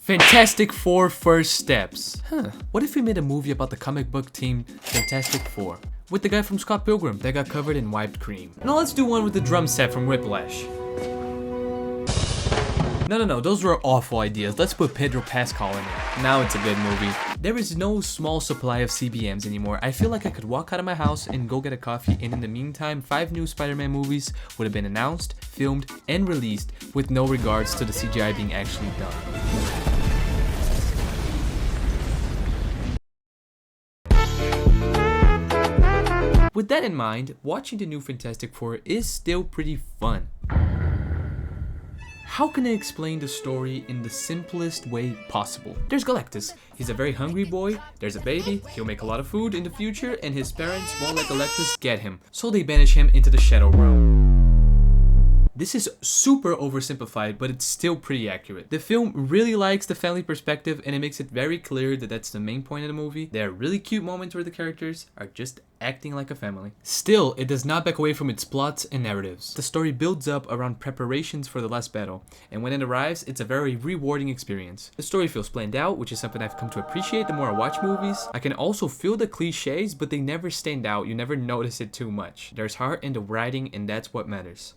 Fantastic Four First Steps. What if we made a movie about the comic book team Fantastic Four? With the guy from Scott Pilgrim that got covered in wiped cream. Now let's do one with the drum set from Whiplash. No, those were awful ideas. Let's put Pedro Pascal in it. Now it's a good movie. There is no small supply of CBMs anymore. I feel like I could walk out of my house and go get a coffee, and in the meantime, 5 new Spider-Man movies would have been announced, filmed, and released with no regards to the CGI being actually done. With that in mind, watching the new Fantastic Four is still pretty fun. How can I explain the story in the simplest way possible? There's Galactus. He's a very hungry boy, there's a baby, he'll make a lot of food in the future, and his parents won't let Galactus get him, so they banish him into the Shadow Realm. This is super oversimplified, but it's still pretty accurate. The film really likes the family perspective, and it makes it very clear that that's the main point of the movie. There are really cute moments where the characters are just acting like a family. Still, it does not back away from its plots and narratives. The story builds up around preparations for the last battle, and when it arrives, it's a very rewarding experience. The story feels planned out, which is something I've come to appreciate the more I watch movies. I can also feel the cliches, but they never stand out. You never notice it too much. There's heart in the writing, and that's what matters.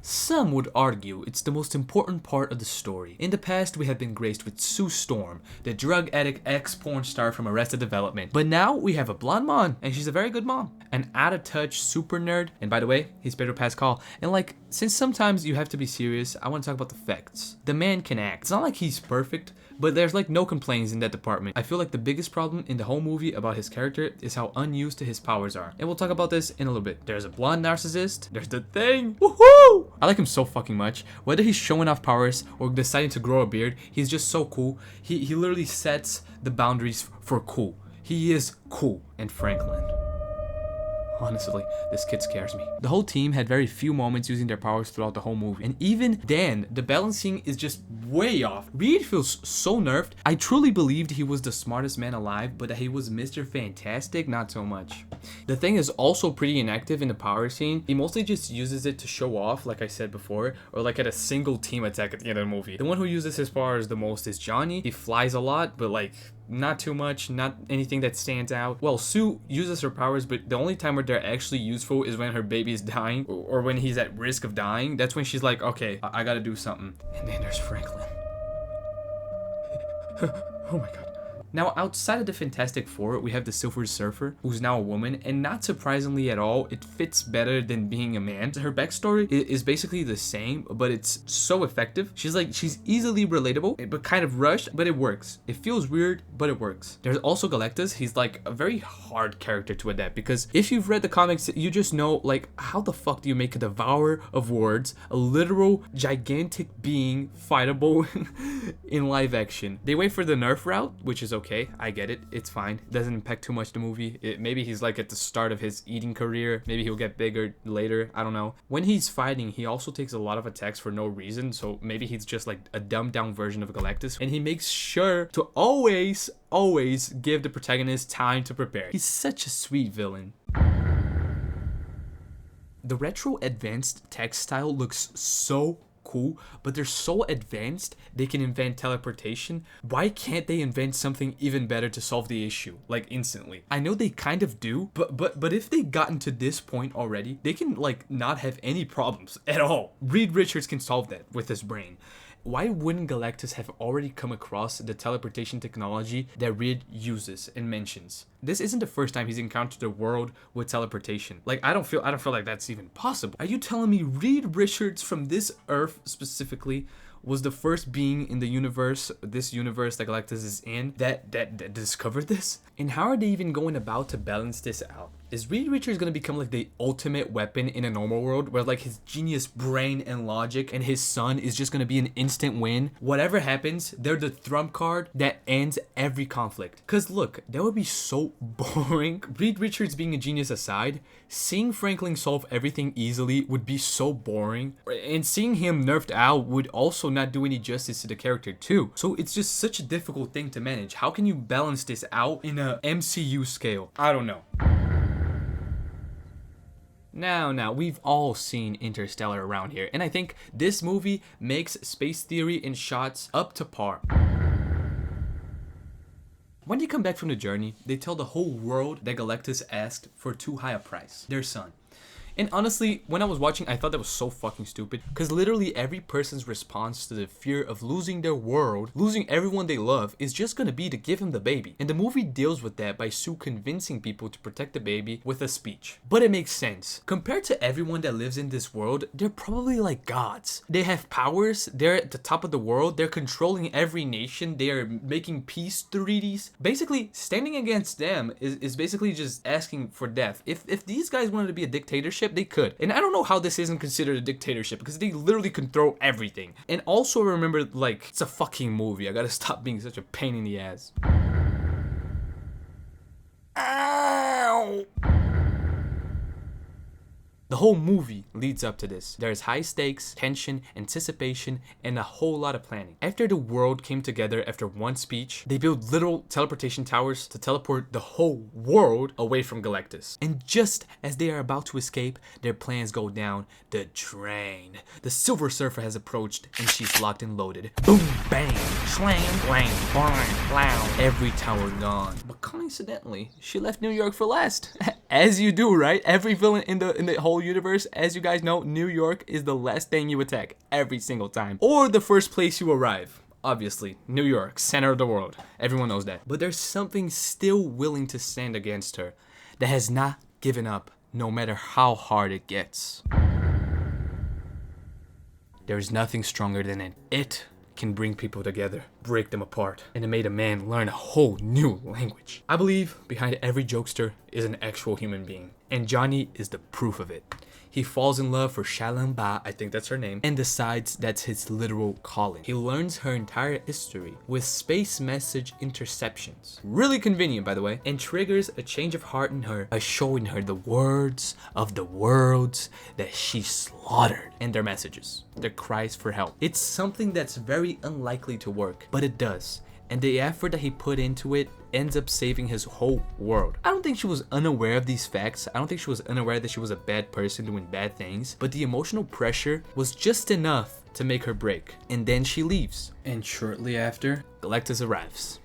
Some would argue it's the most important part of the story. In the past, we have been graced with Sue Storm, the drug addict ex-porn star from Arrested Development. But now we have a blonde mom, and she's a very good mom. An out-of-touch super nerd, and by the way, he's Pedro Pascal. And like, since sometimes you have to be serious, I want to talk about the facts. The man can act. It's not like he's perfect, but there's like no complaints in that department. I feel like the biggest problem in the whole movie about his character is how unused his powers are. And we'll talk about this in a little bit. There's a blonde narcissist. There's the Thing. Woohoo! I like him so fucking much. Whether he's showing off powers or deciding to grow a beard, he's just so cool. He literally sets the boundaries for cool. He is cool. And Franklin. Honestly, this kid scares me. The whole team had very few moments using their powers throughout the whole movie. And even then, the balancing is just way off. Reed feels so nerfed. I truly believed he was the smartest man alive, but that he was Mr. Fantastic, not so much. The Thing is also pretty inactive in the power scene. He mostly just uses it to show off, like I said before, or like at a single team attack at the end of the movie. The one who uses his powers the most is Johnny. He flies a lot, but like, not too much, not anything that stands out. Well, Sue uses her powers, but the only time where they're actually useful is when her baby is dying or when he's at risk of dying. That's when she's like, okay, I gotta do something. And then there's Franklin. Oh my god. Now, outside of the Fantastic Four, we have the Silver Surfer, who's now a woman, and not surprisingly at all, it fits better than being a man. Her backstory is basically the same, but it's so effective. She's easily relatable, but kind of rushed, but it works. It feels weird, but it works. There's also Galactus. He's like a very hard character to adapt, because if you've read the comics, you just know, like, how the fuck do you make a devourer of words, a literal gigantic being fightable in live action? They wait for the nerf route, which is okay, I get it, it's fine, it doesn't impact too much the movie. Maybe he's like at the start of his eating career, maybe he'll get bigger later, I don't know. When he's fighting, he also takes a lot of attacks for no reason, so maybe he's just like a dumbed down version of Galactus, and he makes sure to always give the protagonist time to prepare. He's such a sweet villain. The retro advanced tech style looks so cool, but they're so advanced they can invent teleportation. Why can't they invent something even better to solve the issue, like instantly? I know they kind of do, but if they gotten to this point already, they can like not have any problems at all. Reed Richards can solve that with his brain. Why wouldn't Galactus have already come across the teleportation technology that Reed uses and mentions? This isn't the first time he's encountered a world with teleportation. Like, I don't feel like that's even possible. Are you telling me Reed Richards from this Earth specifically was the first being in the universe, this universe that Galactus is in, that discovered this? And how are they even going about to balance this out? Is Reed Richards gonna become like the ultimate weapon in a normal world where like his genius brain and logic and his son is just gonna be an instant win? Whatever happens, they're the trump card that ends every conflict. Cause look, that would be so boring. Reed Richards being a genius aside, seeing Franklin solve everything easily would be so boring. And seeing him nerfed out would also not do any justice to the character too. So it's just such a difficult thing to manage. How can you balance this out in a MCU scale? I don't know. Now, we've all seen Interstellar around here, and I think this movie makes space theory in shots up to par. When they come back from the journey, they tell the whole world that Galactus asked for too high a price, their son. And honestly, when I was watching, I thought that was so fucking stupid. Because literally every person's response to the fear of losing their world, losing everyone they love, is just gonna be to give him the baby. And the movie deals with that by Sue convincing people to protect the baby with a speech. But it makes sense. Compared to everyone that lives in this world, they're probably like gods. They have powers, they're at the top of the world, they're controlling every nation, they are making peace treaties. Basically, standing against them is basically just asking for death. If these guys wanted to be a dictatorship, they could. And I don't know how this isn't considered a dictatorship, because they literally can throw everything. And also remember, like, it's a fucking movie. I gotta stop being such a pain in the ass. Ow! The whole movie leads up to this. There's high stakes, tension, anticipation, and a whole lot of planning. After the world came together after one speech, they built literal teleportation towers to teleport the whole world away from Galactus. And just as they are about to escape, their plans go down the drain. The Silver Surfer has approached, and she's locked and loaded. Boom, bang, slang, blang, bang, blang. Every tower gone. But coincidentally, she left New York for last. As you do, right? Every villain in the whole universe, as you guys know, New York is the last thing you attack every single time, or the first place you arrive. Obviously, New York, center of the world. Everyone knows that. But there's something still willing to stand against her that has not given up, no matter how hard it gets. There's nothing stronger than it. It can bring people together, break them apart, and it made a man learn a whole new language. I believe behind every jokester is an actual human being, and Johnny is the proof of it. He falls in love for Shalimba, I think that's her name, and decides that's his literal calling. He learns her entire history with space message interceptions. Really convenient, by the way, and triggers a change of heart in her by showing her the words of the worlds that she slaughtered and their messages, their cries for help. It's something that's very unlikely to work, but it does. And the effort that he put into it ends up saving his whole world. I don't think she was unaware of these facts. I don't think she was unaware that she was a bad person doing bad things, but the emotional pressure was just enough to make her break. And then she leaves. And shortly after, Galactus arrives.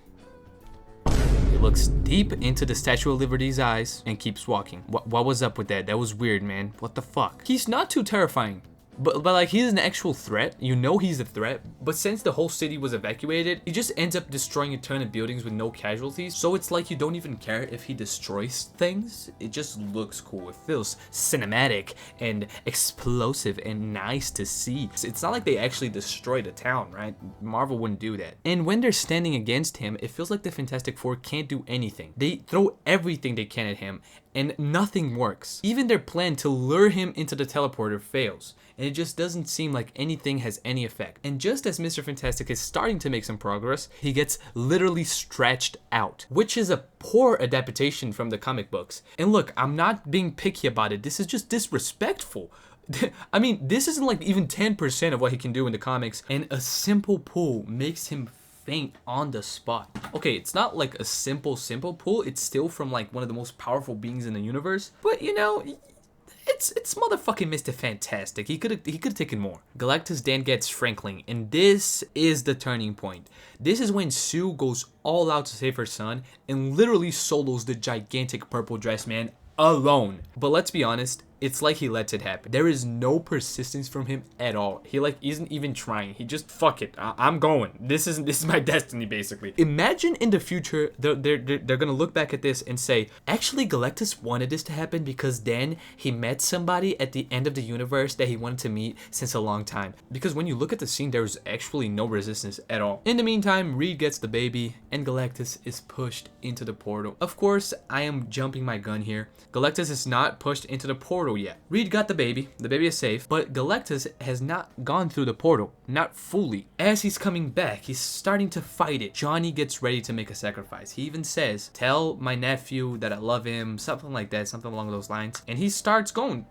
He looks deep into the Statue of Liberty's eyes and keeps walking. What was up with that? That was weird, man. What the fuck? He's not too terrifying. But like, he's an actual threat. You know he's a threat. But since the whole city was evacuated, he just ends up destroying a ton of buildings with no casualties. So it's like you don't even care if he destroys things. It just looks cool. It feels cinematic and explosive and nice to see. It's not like they actually destroyed a town, right? Marvel wouldn't do that. And when they're standing against him, it feels like the Fantastic Four can't do anything. They throw everything they can at him, and nothing works. Even their plan to lure him into the teleporter fails, and it just doesn't seem like anything has any effect. And just as Mr. Fantastic is starting to make some progress, he gets literally stretched out, which is a poor adaptation from the comic books. And look, I'm not being picky about it. This is just disrespectful. I mean, this isn't like even 10% of what he can do in the comics, and a simple pull makes him faint on the spot. Okay, it's not like a simple pull. It's still from like one of the most powerful beings in the universe. But you know, it's motherfucking Mr. Fantastic. He could have taken more. Galactus then gets Franklin, and this is the turning point. This is when Sue goes all out to save her son and literally solos the gigantic purple dress man alone. But let's be honest, it's like he lets it happen. There is no persistence from him at all. He like isn't even trying. He just, fuck it, I'm going. This is my destiny, basically. Imagine in the future they're gonna look back at this and say, actually Galactus wanted this to happen because then he met somebody at the end of the universe that he wanted to meet since a long time. Because when you look at the scene, there's actually no resistance at all. In the meantime, Reed gets the baby and Galactus is pushed into the portal. Of course, I am jumping my gun here. Galactus is not pushed into the portal yet. Reed got the baby is safe, but Galactus has not gone through the portal, not fully. As he's coming back, he's starting to fight it. Johnny gets ready to make a sacrifice. He even says, tell my nephew that I love him, something like that, something along those lines. And he starts going,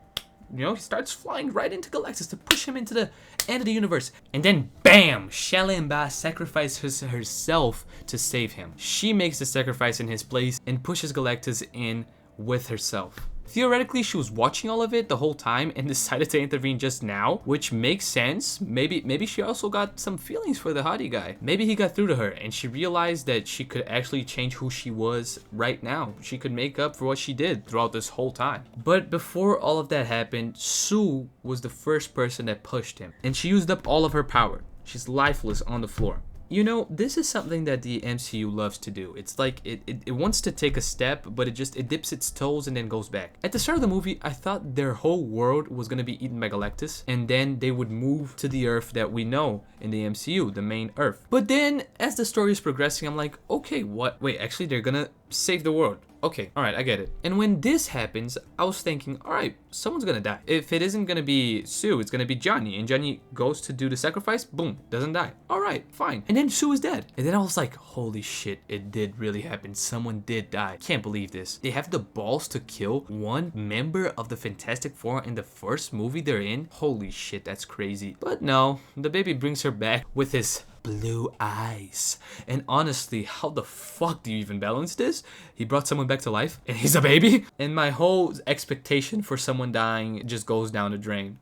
you know, he starts flying right into Galactus to push him into the end of the universe. And then, bam! Shalimba sacrifices herself to save him. She makes the sacrifice in his place and pushes Galactus in with herself. Theoretically, she was watching all of it the whole time and decided to intervene just now, which makes sense. Maybe she also got some feelings for the hottie guy. Maybe he got through to her and she realized that she could actually change who she was right now. She could make up for what she did throughout this whole time. But before all of that happened, Sue was the first person that pushed him, and she used up all of her power. She's lifeless on the floor. You know, this is something that the MCU loves to do. It's like it wants to take a step, but it dips its toes and then goes back. At the start of the movie, I thought their whole world was gonna be eaten by Galactus, and then they would move to the Earth that we know in the MCU, the main Earth. But then, as the story is progressing, I'm like, okay, what? Wait, actually, they're gonna save the world. Okay, alright, I get it. And when this happens, I was thinking, alright, someone's gonna die. If it isn't gonna be Sue, it's gonna be Johnny. And Johnny goes to do the sacrifice, boom, doesn't die. Alright, fine. And then Sue is dead. And then I was like, holy shit, it did really happen. Someone did die. Can't believe this. They have the balls to kill one member of the Fantastic Four in the first movie they're in? Holy shit, that's crazy. But no, the baby brings her back with his blue eyes. And honestly, how the fuck do you even balance this? He brought someone back to life and he's a baby? And my whole expectation for someone dying just goes down the drain.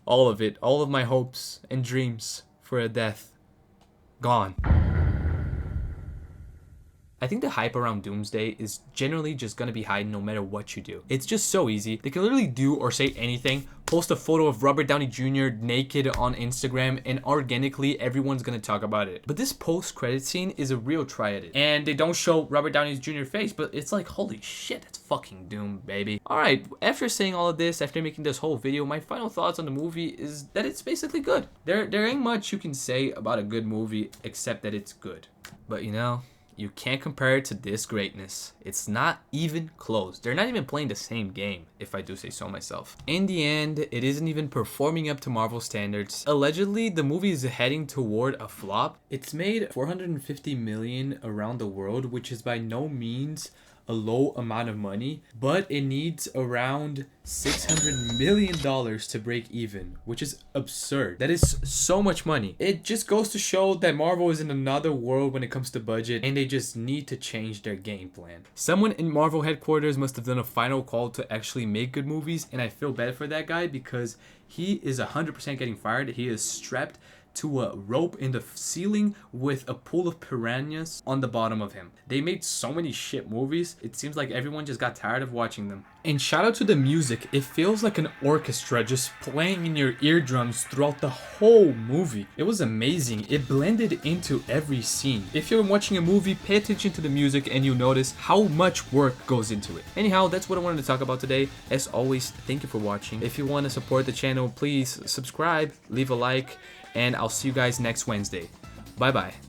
All of it, all of my hopes and dreams for a death, gone. I think the hype around Doomsday is generally just gonna be high no matter what you do. It's just so easy. They can literally do or say anything, post a photo of Robert Downey Jr. naked on Instagram, and organically everyone's gonna talk about it. But this post-credit scene is a real try-edit. And they don't show Robert Downey Jr. face, but it's like, holy shit, that's fucking Doom, baby. Alright, after saying all of this, after making this whole video, my final thoughts on the movie is that it's basically good. There ain't much you can say about a good movie except that it's good. But you know, you can't compare it to this greatness. It's not even close. They're not even playing the same game, if I do say so myself. In the end, it isn't even performing up to Marvel standards. Allegedly, the movie is heading toward a flop. It's made 450 million around the world, which is by no means a low amount of money, but it needs around $600 million to break even, which is absurd. That is so much money. It just goes to show that Marvel is in another world when it comes to budget, and they just need to change their game plan. Someone in Marvel headquarters must have done a final call to actually make good movies, and I feel bad for that guy because he is 100% getting fired. He is strapped to a rope in the ceiling with a pool of piranhas on the bottom of him. They made so many shit movies, it seems like everyone just got tired of watching them. And shout out to the music. It feels like an orchestra just playing in your eardrums throughout the whole movie. It was amazing. It blended into every scene. If you're watching a movie, pay attention to the music and you'll notice how much work goes into it. Anyhow, that's what I wanted to talk about today. As always, thank you for watching. If you want to support the channel, please subscribe, leave a like, and I'll see you guys next Wednesday. Bye bye.